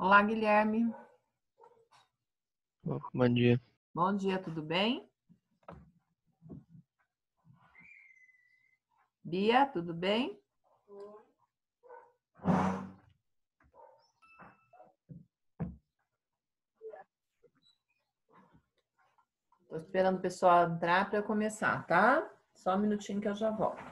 Olá, Guilherme. Bom dia. Bom dia, tudo bem? Bia, tudo bem? Estou esperando o pessoal entrar para eu começar, tá? Só um minutinho que eu já volto.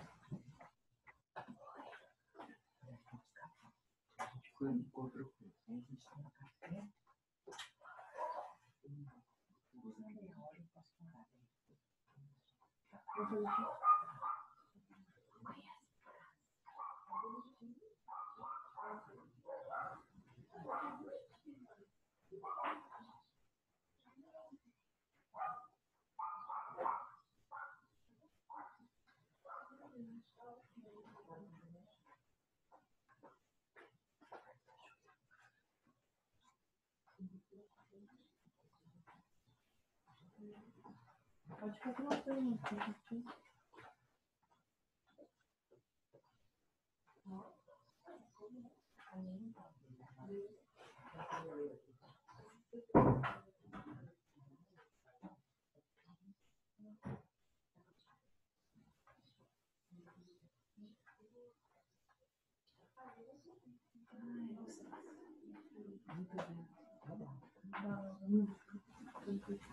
Pode fazer uma pergunta.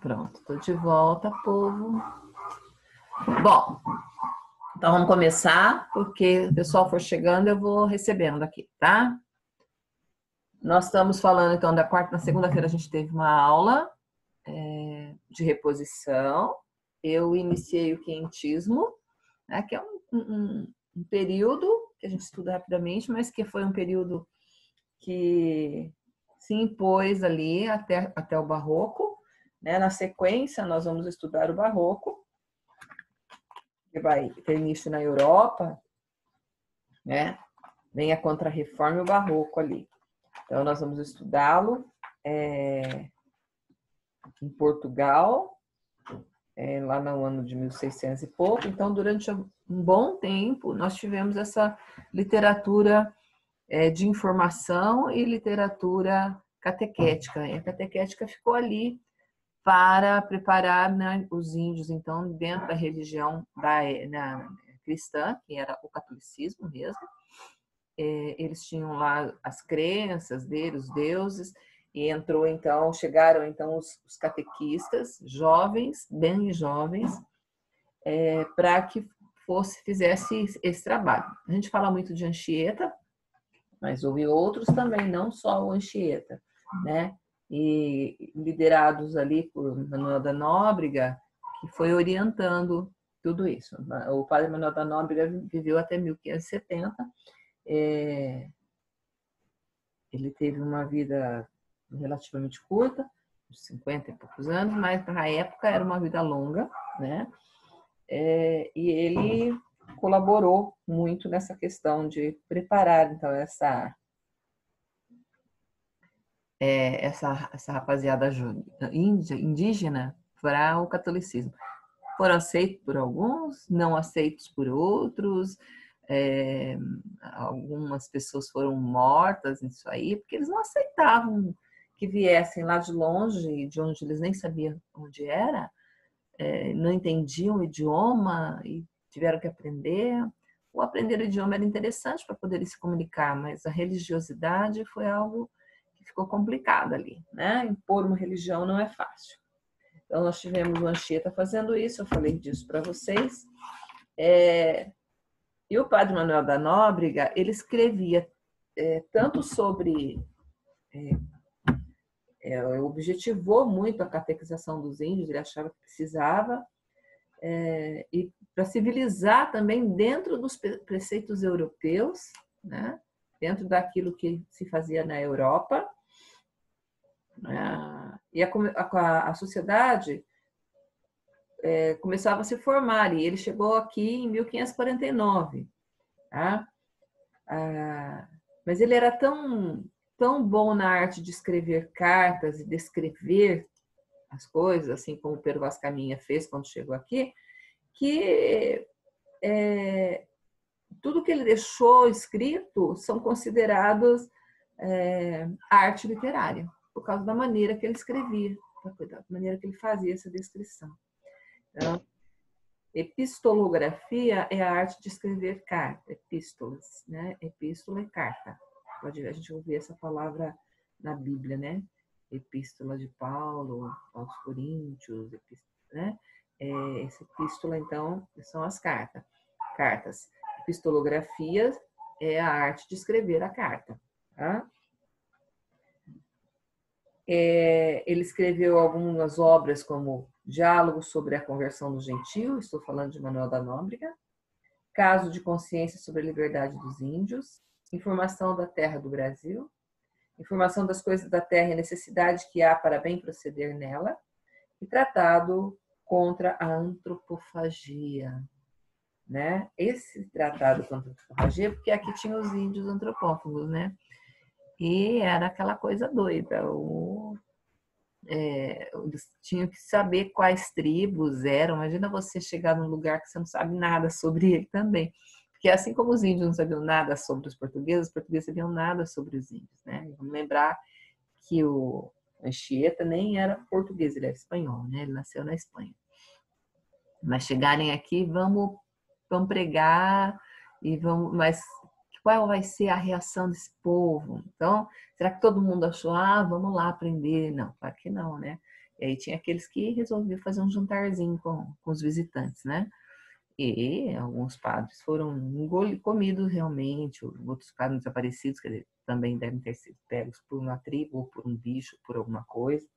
Pronto, estou de volta, povo. Bom, então vamos começar, porque o pessoal for chegando, eu vou recebendo aqui, tá? Nós estamos falando, então, na segunda-feira a gente teve uma aula de reposição. Eu iniciei o quientismo, né, que é um período que a gente estuda rapidamente, mas que foi um período que se impôs ali até o Barroco. Né? Na sequência, nós vamos estudar o Barroco, que vai ter início na Europa, né? Vem a Contra-Reforma e o Barroco ali. Então, nós vamos estudá-lo em Portugal, lá no ano de 1600 e pouco. Então, durante um bom tempo, nós tivemos essa literatura de informação e literatura catequética. E a catequética ficou ali para preparar, né, os índios, então, dentro da religião cristã, que era o catolicismo mesmo. Eles tinham lá as crenças deles, os deuses, e chegaram então os catequistas, jovens, bem jovens, para que fizesse esse trabalho. A gente fala muito de Anchieta, mas houve outros também, não só o Anchieta, né? E liderados ali por Manuel da Nóbrega, que foi orientando tudo isso. O padre Manuel da Nóbrega viveu até 1570. Ele teve uma vida relativamente curta, 50 e poucos anos, mas para a época era uma vida longa, né? E ele colaborou muito nessa questão de preparar, então, essa rapaziada indígena para o catolicismo. Foram aceitos por alguns, não aceitos por outros. Algumas pessoas foram mortas nisso aí, porque eles não aceitavam que viessem lá de longe, de onde eles nem sabiam onde era, não entendiam o idioma e tiveram que aprender. O aprender o idioma era interessante para poder se comunicar, mas a religiosidade foi algo que ficou complicado ali, né? Impor uma religião não é fácil. Então, nós tivemos o Anchieta fazendo isso, eu falei disso para vocês. E o padre Manuel da Nóbrega, ele escrevia tanto sobre... objetivou muito a catequização dos índios, ele achava que precisava, e para civilizar também dentro dos preceitos europeus, né? Dentro daquilo que se fazia na Europa. E a sociedade começava a se formar, e ele chegou aqui em 1549. Tá? Mas ele era tão bom na arte de escrever cartas e descrever as coisas, assim como o Pero Vaz Caminha fez quando chegou aqui, que tudo que ele deixou escrito são considerados arte literária, por causa da maneira que ele escrevia, da maneira que ele fazia essa descrição. Então, epistolografia é a arte de escrever carta, epístolas, né? Epístola é carta. A gente ouvir essa palavra na Bíblia, né? Epístola de Paulo aos Coríntios, né? Essa epístola, então, são as cartas. Epistolografia é a arte de escrever a carta. Tá? Ele escreveu algumas obras como Diálogo sobre a Conversão do Gentio, estou falando de Manuel da Nóbrega, Caso de Consciência sobre a Liberdade dos Índios, Informação da Terra do Brasil, Informação das Coisas da Terra e a Necessidade que há para bem proceder nela, e Tratado contra a Antropofagia. Né? Esse tratado contra a antropofagia, porque aqui tinha os índios antropófagos, né? E era aquela coisa doida. Eles tinham que saber quais tribos eram. Imagina você chegar num lugar que você não sabe nada sobre ele também. Porque assim como os índios não sabiam nada sobre os portugueses sabiam nada sobre os índios, né? Vamos lembrar que o Anchieta nem era português, ele era espanhol, né? Ele nasceu na Espanha. Mas chegarem aqui, vamos pregar e vamos, mas qual vai ser a reação desse povo? Então, será que todo mundo achou, vamos lá aprender? Não, claro que não, né? E aí tinha aqueles que resolviam fazer um jantarzinho com os visitantes, né? E alguns padres foram comidos realmente, outros padres desaparecidos, que também devem ter sido pegos por uma tribo, ou por um bicho, por alguma coisa.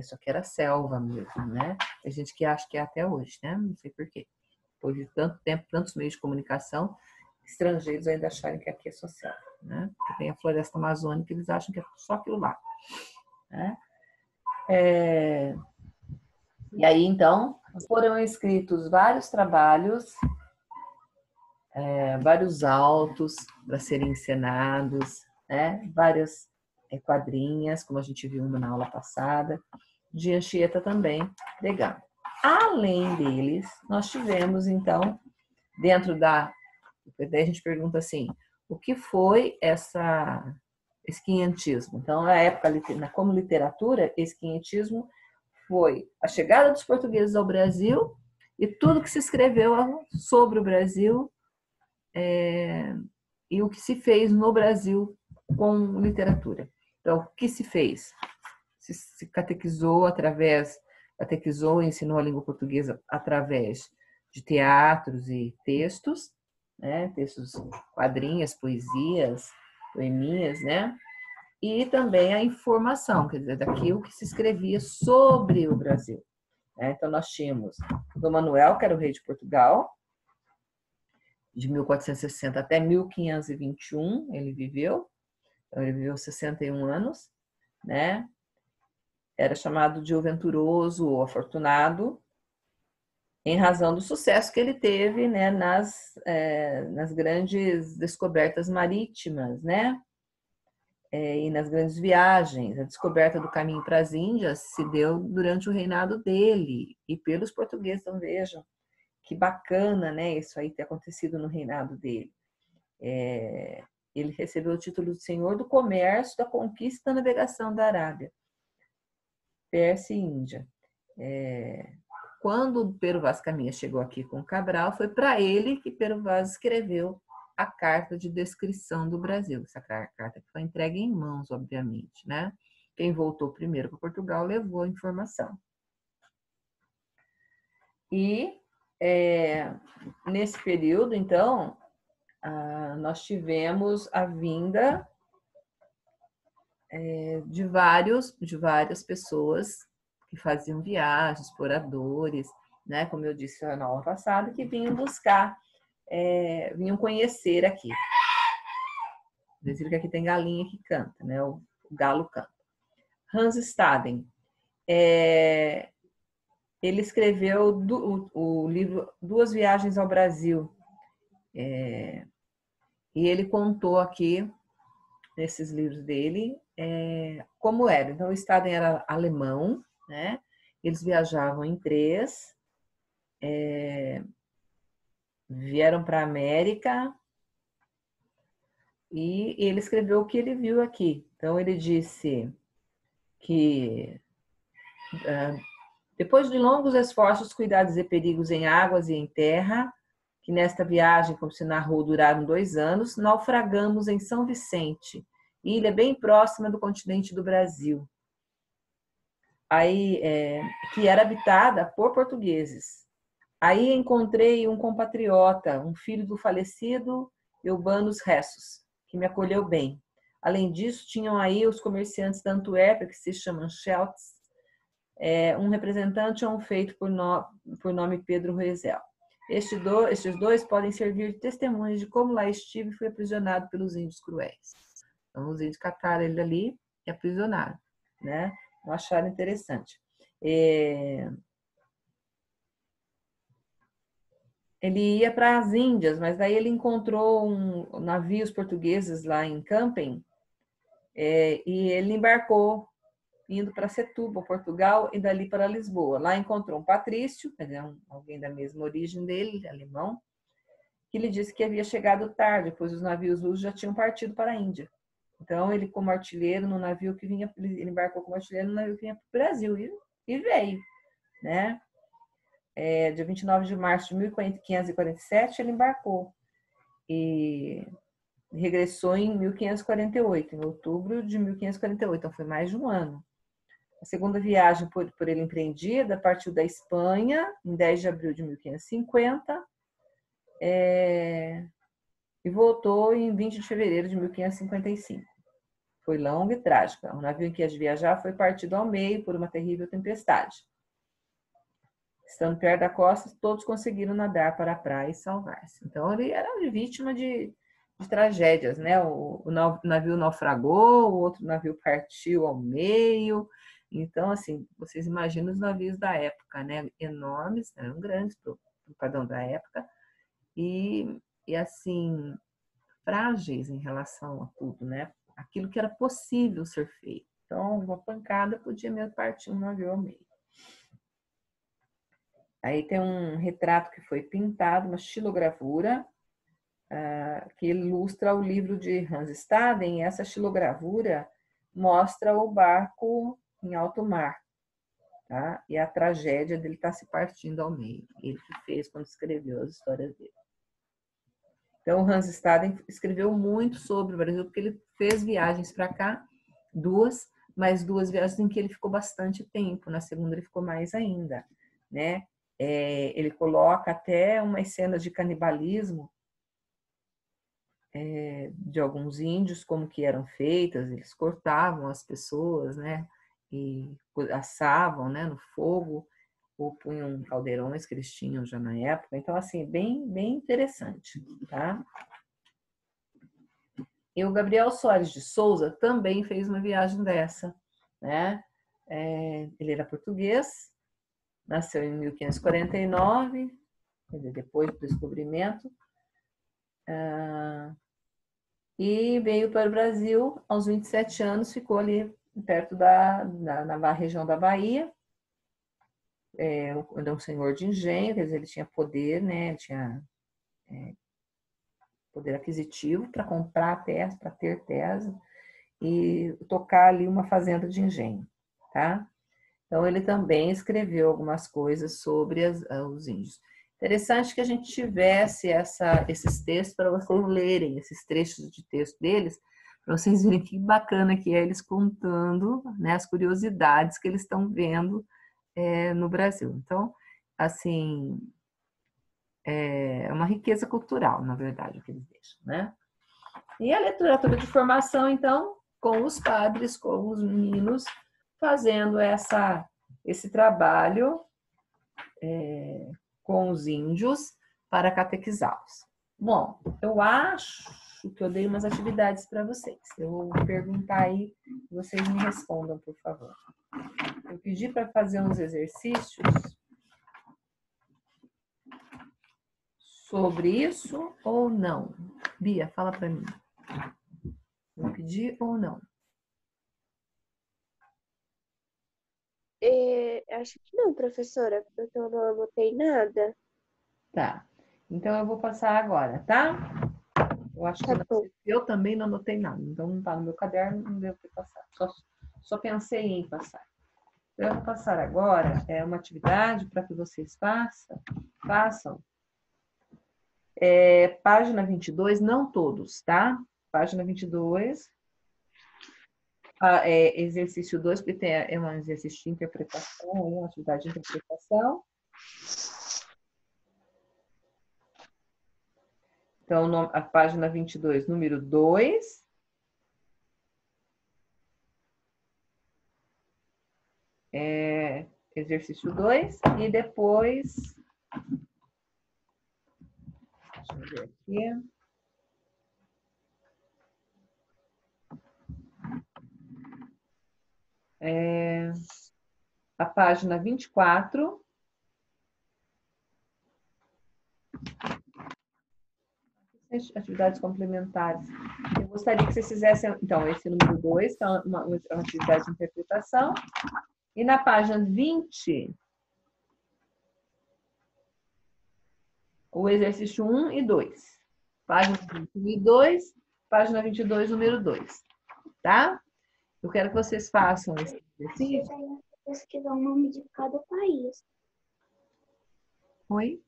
Só que era selva mesmo, né? Tem gente que acha que é até hoje, né? Não sei porquê. Depois de tanto tempo, tantos meios de comunicação, estrangeiros ainda acharem que aqui é social, né? Porque tem a floresta amazônica, eles acham que é só aquilo lá, né? E aí, então, foram escritos vários trabalhos, vários autos para serem encenados, né? Várias quadrinhas, como a gente viu na aula passada, de Anchieta também pregando. Além deles, nós tivemos, então, dentro da... Daí a gente pergunta assim, o que foi esse quinhentismo? Então, na época, como literatura, esse quinhentismo foi a chegada dos portugueses ao Brasil e tudo que se escreveu sobre o Brasil e o que se fez no Brasil com literatura. Então, o que se fez? Se catequizou e ensinou a língua portuguesa através de teatros e textos, né? Textos, quadrinhas, poesias, poeminhas, né? E também a informação, quer dizer, daquilo que se escrevia sobre o Brasil. Então, nós tínhamos Dom Manuel, que era o rei de Portugal, de 1460 até 1521, ele viveu. Então, ele viveu 61 anos, né? Era chamado de o venturoso ou afortunado, em razão do sucesso que ele teve, né, nas grandes descobertas marítimas, né? E nas grandes viagens. A descoberta do caminho para as Índias se deu durante o reinado dele e pelos portugueses. Então, vejam que bacana, né, isso aí ter acontecido no reinado dele. Ele recebeu o título de Senhor do Comércio, da Conquista e da Navegação da Arábia, Pérsia e Índia. Quando o Pero Vaz Caminha chegou aqui com Cabral, foi para ele que Pero Vaz escreveu a carta de descrição do Brasil. Essa carta que foi entregue em mãos, obviamente, né? Quem voltou primeiro para Portugal levou a informação. E nesse período, então, nós tivemos a vinda de várias pessoas que faziam viagens, exploradores, né? Como eu disse na aula passada, que vinham buscar, vinham conhecer aqui. Dizem que aqui tem galinha que canta, né? O galo canta. Hans Staden, ele escreveu o livro Duas Viagens ao Brasil. E ele contou aqui, nesses livros dele, como era. Então, o Staden era alemão, né? Eles viajavam em três, vieram para a América, E ele escreveu o que ele viu aqui. Então, ele disse que depois de longos esforços, cuidados e perigos em águas e em terra, que nesta viagem, como se narrou, duraram 2 anos, naufragamos em São Vicente, ilha bem próxima do continente do Brasil, aí, que era habitada por portugueses. Aí encontrei um compatriota, um filho do falecido Eubanos Ressus, que me acolheu bem. Além disso, tinham aí os comerciantes da Antuérpia, que se chamam Schelts, um representante ou um feito por nome Pedro Ruezel. Estes dois podem servir de testemunhas de como lá estive e fui aprisionado pelos índios cruéis. Então, os índios cataram ele ali e aprisionaram, né? Eu acharam interessante. Ele ia para as Índias, mas daí ele encontrou navios portugueses lá em Camping, e ele embarcou indo para Setúbal, Portugal, e dali para Lisboa. Lá encontrou um patrício, quer dizer, alguém da mesma origem dele, alemão, que lhe disse que havia chegado tarde, pois os navios russos já tinham partido para a Índia. Então, ele como artilheiro no navio que vinha, ele embarcou como artilheiro no navio que vinha para o Brasil, e veio, né? Dia 29 de março de 1547, ele embarcou e regressou em 1548, em outubro de 1548, então foi mais de um ano. A segunda viagem por ele empreendida partiu da Espanha em 10 de abril de 1550 e voltou em 20 de fevereiro de 1555. Foi longa e trágica. O navio em que ia viajar foi partido ao meio por uma terrível tempestade. Estando perto da costa, todos conseguiram nadar para a praia e salvar-se. Então, ele era vítima de tragédias, né? O navio naufragou, o outro navio partiu ao meio. Então, assim, vocês imaginam os navios da época, né? Enormes, eram grandes para o padrão da época, e assim, frágeis em relação a tudo, né? Aquilo que era possível ser feito. Então, uma pancada podia mesmo partir um navio ao meio. Aí tem um retrato que foi pintado, uma xilogravura, que ilustra o livro de Hans Staden, e essa xilogravura mostra o barco em alto mar, tá? E a tragédia dele estar se partindo ao meio. Ele que fez quando escreveu as histórias dele. Então, Hans Staden escreveu muito sobre o Brasil, porque ele fez viagens para cá, mas 2 viagens em que ele ficou bastante tempo. Na segunda ele ficou mais ainda, né? Ele coloca até umas cenas de canibalismo de alguns índios, como que eram feitas, eles cortavam as pessoas, né? E assavam, né, no fogo, ou punham caldeirões que eles tinham já na época. Então, assim, bem interessante, tá? E o Gabriel Soares de Souza também fez uma viagem dessa, né? Ele era português, nasceu em 1549, quer dizer, depois do descobrimento, e veio para o Brasil aos 27 anos, ficou ali perto na região da Bahia. Ele é um senhor de engenho, quer dizer, ele tinha poder, né? Ele tinha poder aquisitivo para comprar terras, para ter terras e tocar ali uma fazenda de engenho, tá? Então, ele também escreveu algumas coisas sobre os índios. Interessante que a gente tivesse esses textos para vocês lerem, esses trechos de texto deles, para vocês verem que bacana que é eles contando, né, as curiosidades que eles estão vendo no Brasil. Então, assim, é uma riqueza cultural, na verdade, o que eles deixam, né? E a literatura de formação, então, com os padres, com os meninos, fazendo esse trabalho com os índios para catequizá-los. Bom, eu acho que eu dei umas atividades para vocês. Eu vou perguntar aí, vocês me respondam, por favor. Eu pedi para fazer uns exercícios sobre isso ou não? Bia, fala para mim. Eu pedi ou não? Acho que não, professora, porque eu não anotei nada. Tá. Então eu vou passar agora, tá? Eu acho que Tá bom. eu também não anotei nada, então não está no meu caderno, não devo ter passado. Só pensei em passar. Eu vou passar agora uma atividade para que vocês façam. Página 22, não todos, tá? Página 22, exercício 2, porque é um exercício de interpretação, uma atividade de interpretação. Então, a página 22, número 2. Exercício 2. E depois... Deixa eu ver aqui. A página 24. Atividades complementares. Eu gostaria que vocês fizessem, então, esse número 2, que é uma atividade de interpretação. E na página 20, o exercício 1 e 2. Página 21 e 2, página 22, número 2. Tá? Eu quero que vocês façam esse exercício. Pesquisar o nome de cada país. Oi?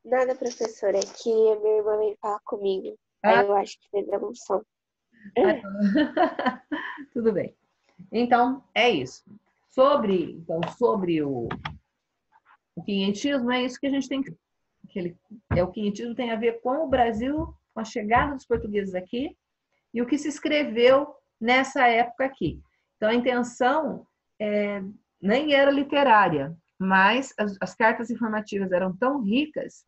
Nada, professora, é que a minha irmã veio falar comigo. Aí Ah, eu acho que fez a emoção. tudo bem. Então, é isso. Sobre o quinhentismo, é isso que a gente tem que... o quinhentismo tem a ver com o Brasil, com a chegada dos portugueses aqui, e o que se escreveu nessa época aqui. Então, a intenção nem era literária, mas as cartas informativas eram tão ricas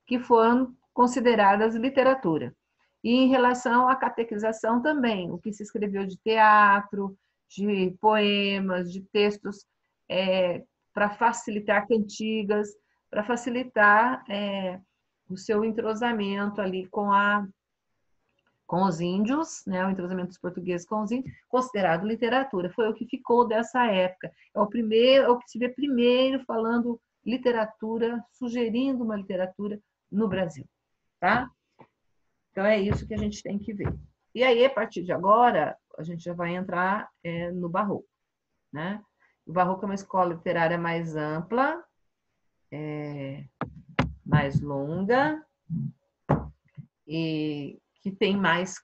que foram consideradas literatura. E em relação à catequização também, o que se escreveu de teatro, de poemas, de textos para facilitar cantigas, para facilitar o seu entrosamento ali com os índios, né, o entrosamento dos portugueses com os índios, considerado literatura. Foi o que ficou dessa época. É o que se vê primeiro falando literatura, sugerindo uma literatura no Brasil, tá? Então é isso que a gente tem que ver. E aí, a partir de agora, a gente já vai entrar no Barroco, né? O Barroco é uma escola literária mais ampla, mais longa, e que tem mais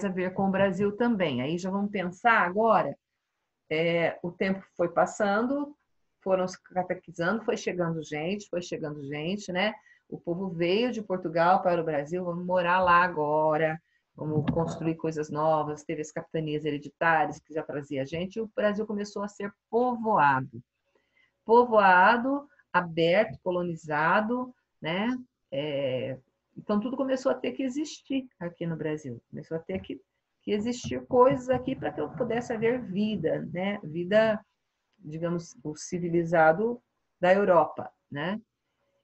a ver com o Brasil também. Aí já vamos pensar agora, o tempo foi passando, foram se catequizando, foi chegando gente, né? O povo veio de Portugal para o Brasil, vamos morar lá agora, vamos construir coisas novas, teve as capitanias hereditárias que já trazia gente, e o Brasil começou a ser povoado. Povoado, aberto, colonizado, né? Então, tudo começou a ter que existir aqui no Brasil. Começou a ter que existir coisas aqui para que eu pudesse haver vida, né? Vida, digamos, o civilizado da Europa, né?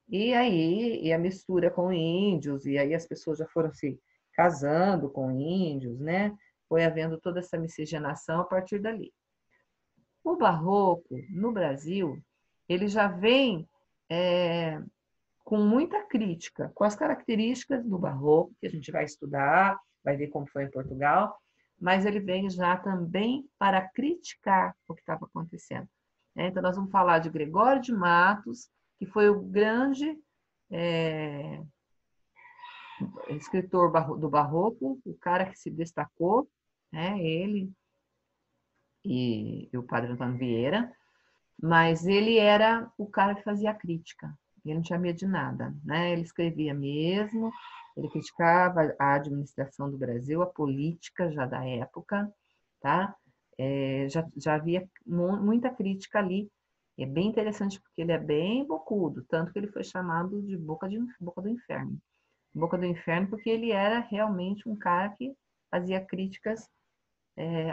E aí, a mistura com índios, e aí as pessoas já foram se casando com índios, né? Foi havendo toda essa miscigenação a partir dali. O barroco, no Brasil, ele já vem com muita crítica, com as características do barroco, que a gente vai estudar, vai ver como foi em Portugal, mas ele vem já também para criticar o que estava acontecendo. Então, nós vamos falar de Gregório de Matos, que foi o grande escritor do barroco, o cara que se destacou, né? Ele e o padre Antônio Vieira, mas ele era o cara que fazia a crítica. Ele não tinha medo de nada, né? Ele escrevia mesmo, ele criticava a administração do Brasil, a política já da época, tá? Já havia muita crítica ali. É bem interessante porque ele é bem bocudo, tanto que ele foi chamado de Boca do Inferno. Boca do Inferno porque ele era realmente um cara que fazia críticas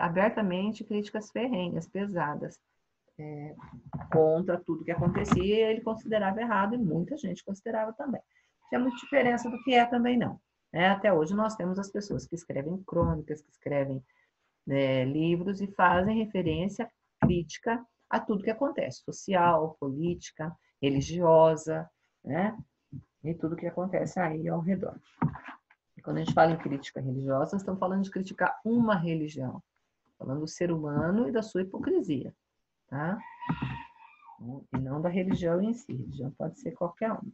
abertamente, críticas ferrenhas, pesadas, contra tudo que acontecia, e ele considerava errado, e muita gente considerava também. Não tinha muita diferença do que é também, não. Até hoje nós temos as pessoas que escrevem crônicas, que escrevem livros e fazem referência crítica a tudo que acontece, social, política, religiosa, né? E tudo que acontece aí ao redor. E quando a gente fala em crítica religiosa, nós estamos falando de criticar uma religião, falando do ser humano e da sua hipocrisia, tá? E não da religião em si. Religião pode ser qualquer uma,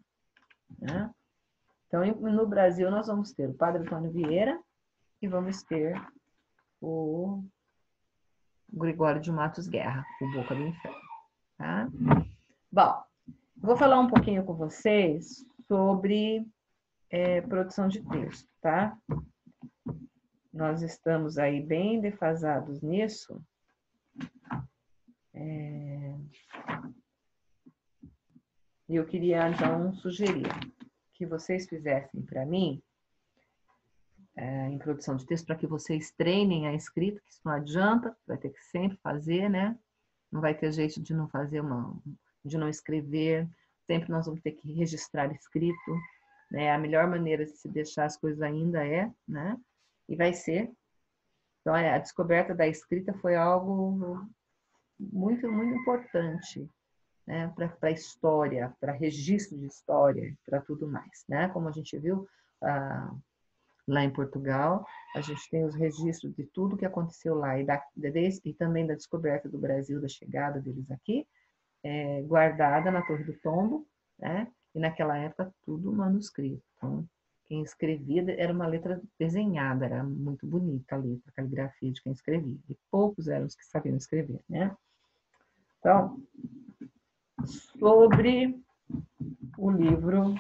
né? Então, no Brasil, nós vamos ter o Padre Antônio Vieira e vamos ter o Gregório de Matos Guerra, o Boca do Inferno, tá? Bom, vou falar um pouquinho com vocês sobre produção de texto, tá? Nós estamos aí bem defasados nisso. E eu queria, então, sugerir que vocês fizessem para mim, em produção de texto, para que vocês treinem a escrita, que isso não adianta, vai ter que sempre fazer, né? Não vai ter jeito de não fazer de não escrever, sempre nós vamos ter que registrar escrito, né? A melhor maneira de se deixar as coisas ainda né? E vai ser. Então, a descoberta da escrita foi algo muito, muito importante, né? Para a história, para registro de história, para tudo mais, né? Como a gente viu lá em Portugal, a gente tem os registros de tudo que aconteceu lá e também da descoberta do Brasil, da chegada deles aqui, guardada na Torre do Tombo, né? E naquela época tudo manuscrito. Então, quem escrevia era uma letra desenhada, era muito bonita a letra, a caligrafia de quem escrevia. E poucos eram os que sabiam escrever, né? Então, sobre o livro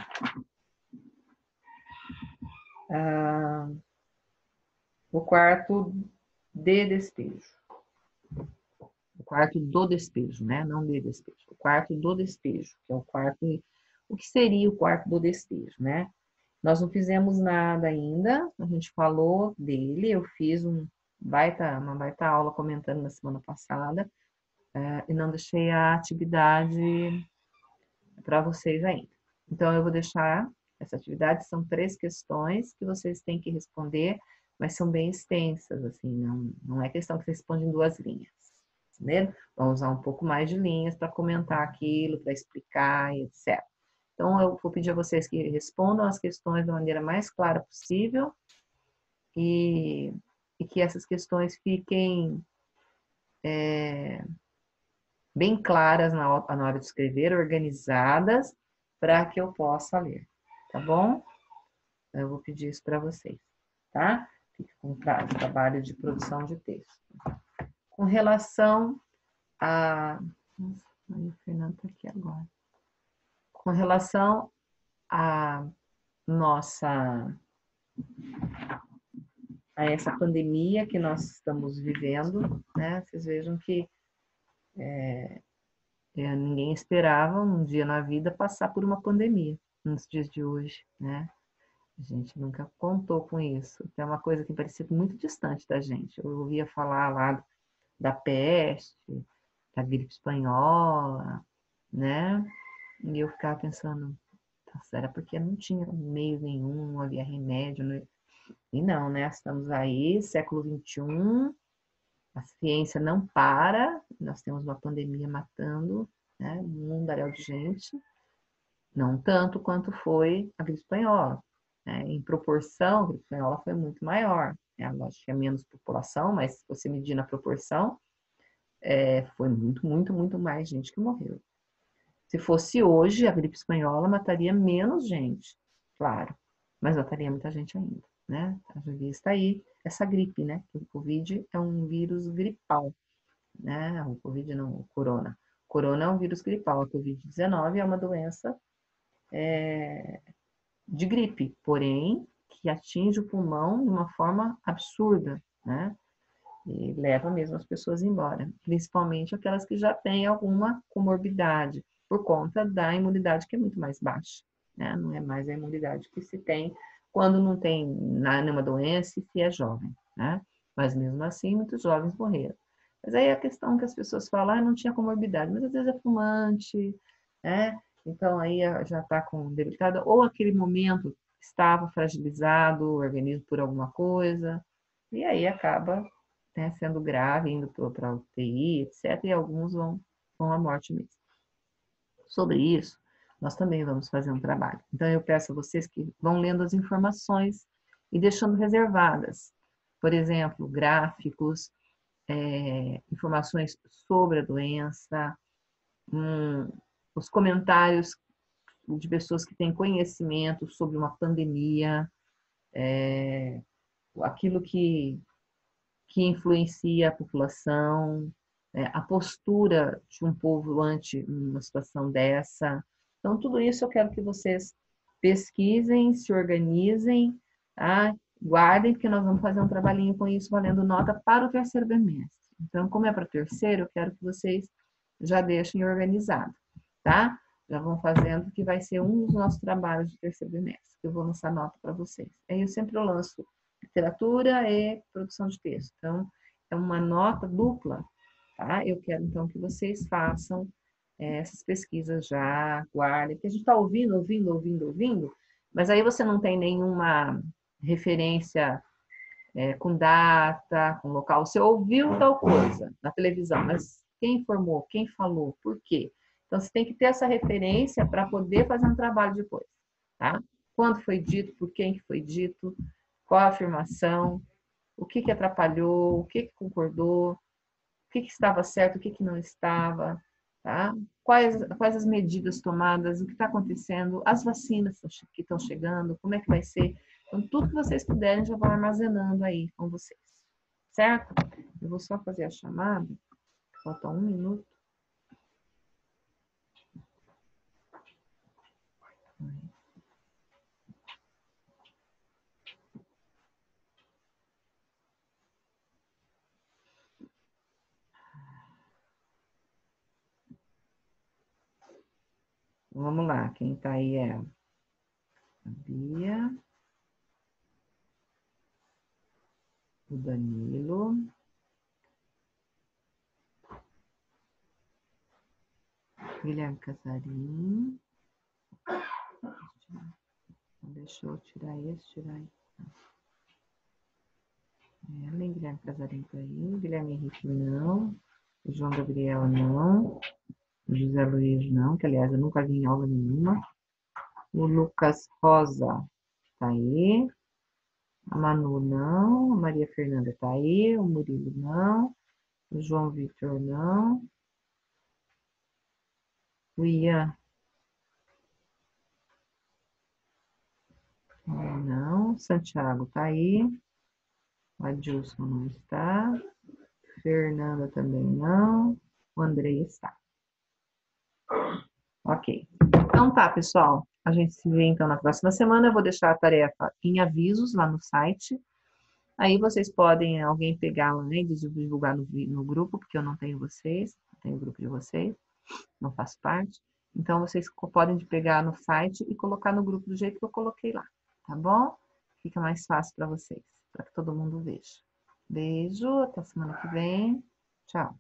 O Quarto de Despejo. O quarto do despejo, né? Não de despejo. O quarto do despejo, que é o quarto. O que seria o quarto do despejo, né? Nós não fizemos nada ainda, a gente falou dele, eu fiz uma baita aula comentando na semana passada, e não deixei a atividade para vocês ainda. Então, eu vou deixar essa atividade, são 3 questões que vocês têm que responder, mas são bem extensas, assim, não é questão que você responde em 2 linhas, entendeu? Vamos usar um pouco mais de linhas para comentar aquilo, para explicar, etc. Então, eu vou pedir a vocês que respondam as questões da maneira mais clara possível e que essas questões fiquem bem claras na hora de escrever, organizadas, para que eu possa ler, tá bom? Eu vou pedir isso para vocês, tá? Fique com o trabalho de produção de texto. Com relação a... Nossa, o Fernando está aqui agora. Com relação a essa pandemia que nós estamos vivendo, né? Vocês vejam que ninguém esperava um dia na vida passar por uma pandemia nos dias de hoje, né? A gente nunca contou com isso. É uma coisa que parecia muito distante da gente. Eu ouvia falar lá da peste, da gripe espanhola, né? E eu ficava pensando, era porque não tinha meio nenhum, não havia remédio, né? E não, né? Estamos aí, século XXI, a ciência não para, nós temos uma pandemia matando, né, um mundaréu de gente, não tanto quanto foi a gripe espanhola. Né? Em proporção, a gripe espanhola foi muito maior. Né? Lógico que é menos população, mas se você medir na proporção, foi muito, muito, muito mais gente que morreu. Se fosse hoje, a gripe espanhola mataria menos gente, claro, mas mataria muita gente ainda, né? A revista aí, essa gripe, né? O Covid é um vírus gripal, né? O Covid não, o Corona. O Corona é um vírus gripal, a Covid-19 é uma doença de gripe, porém, que atinge o pulmão de uma forma absurda, né? E leva mesmo as pessoas embora, principalmente aquelas que já têm alguma comorbidade, por conta da imunidade que é muito mais baixa, né? Não é mais a imunidade que se tem quando não tem nenhuma doença e se é jovem, né? Mas mesmo assim, muitos jovens morreram. Mas aí a questão que as pessoas falam, não tinha comorbidade, mas às vezes é fumante, né? Então aí já está com debilitada, ou aquele momento estava fragilizado o organismo por alguma coisa, e aí acaba, né, sendo grave, indo para a UTI, etc., e alguns vão à morte mesmo. Sobre isso, nós também vamos fazer um trabalho. Então, eu peço a vocês que vão lendo as informações e deixando reservadas. Por exemplo, gráficos, informações sobre a doença, os comentários de pessoas que têm conhecimento sobre uma pandemia, aquilo que influencia a população, a postura de um povo ante uma situação dessa. Então, tudo isso eu quero que vocês pesquisem, se organizem, tá? Guardem, porque nós vamos fazer um trabalhinho com isso, valendo nota para o terceiro bimestre. Então, como é para o terceiro, eu quero que vocês já deixem organizado, tá? Já vão fazendo, que vai ser um dos nossos trabalhos de terceiro bimestre, que eu vou lançar nota para vocês. Aí eu sempre lanço literatura e produção de texto. Então, é uma nota dupla, tá? Eu quero, então, que vocês façam essas pesquisas já, guardem, porque a gente está ouvindo, mas aí você não tem nenhuma referência com data, com local. Você ouviu tal coisa na televisão, mas quem informou, quem falou, por quê? Então, você tem que ter essa referência para poder fazer um trabalho depois, tá? Quando foi dito, por quem que foi dito, qual a afirmação, o que que atrapalhou, o que que concordou, o que que estava certo, o que que não estava, tá? Quais as medidas tomadas, o que está acontecendo, as vacinas que estão chegando, como é que vai ser. Então, tudo que vocês puderem já vão armazenando aí com vocês, certo? Eu vou só fazer a chamada, falta 1 minuto. Vamos lá, quem está aí é a Bia, o Danilo, Guilherme Casarim. Deixa eu tirar esse, tirar esse. Ellen, Guilherme Casarim tá aí, Guilherme Henrique não, o João Gabriel não, o José Luiz não, que aliás eu nunca vi em aula nenhuma. O Lucas Rosa tá aí. A Manu não. A Maria Fernanda tá aí. O Murilo não. O João Victor não. O Ian não. Santiago tá aí. O Adilson não está. Fernanda também não. O Andrei está. Ok. Então tá, pessoal. A gente se vê então na próxima semana. Eu vou deixar a tarefa em avisos lá no site. Aí vocês podem, alguém pegar lá e divulgar no grupo, porque eu não tenho vocês, não tenho o grupo de vocês, não faço parte. Então, vocês podem pegar no site e colocar no grupo do jeito que eu coloquei lá, tá bom? Fica mais fácil para vocês, para que todo mundo veja. Beijo, até semana que vem. Tchau.